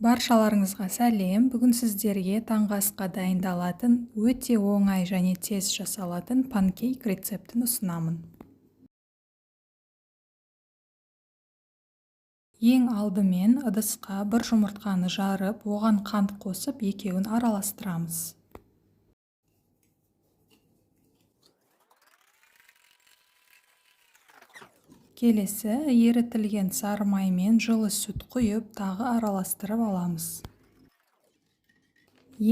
Баршаларыңызға сәлем. Бүгін сіздерге таңғы асқа дайындалатын, өте оңай және тез жасалатын панкейк рецептін ұсынамын. Ең алдымен ыдысқа бір жұмыртқаны жарып, оған қант қосып, екеуін араластырамыз. Келесі ерітілген сары май мен жылы сүт құйып, тағы араластырып аламыз.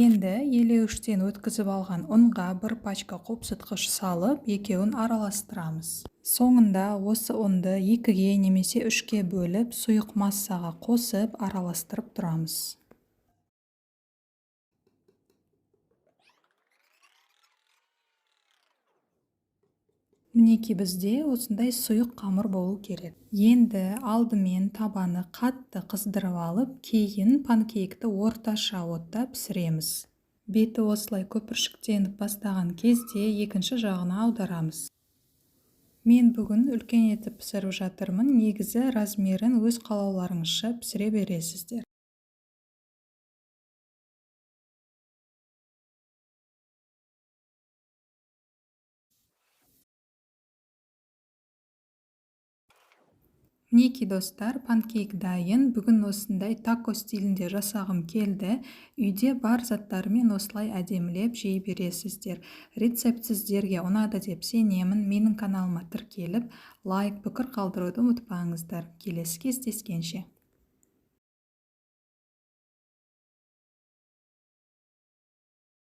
Енді елеуіштен өткізіп алған ұнға бір пачка қопсытқыш салып, екеуін араластырамыз. Соңында осы ұнды 2-ге немесе 3-ке бөліп, сұйық массаға қосып, араластырып тұрамыз. Мінеки бізде осындай сұйық қамыр болу керек. Енді алдымен табаны қатты қыздырып алып, кейін панкейкті орташа отта пісіреміз. Беті осылай көпіршіктеніп бастаған кезде екінші жағына аударамыз. Мен бүгін үлкен етіп пісіріп жатырмын, негізі размерін өз қалауларыңызша пісіре бересіздер. Мінеки достар, панкейк дайын. Бүгін осындай тако стилінде жасағым келді. Үйде бар заттармен осылай әдемілеп жей бересіздер. Рецепт сіздерге ұнады деп сенемін. Менің каналыма тіркеліп, лайк, пікір қалдыруды ұмытпаңыздар. Келесі кездескенше.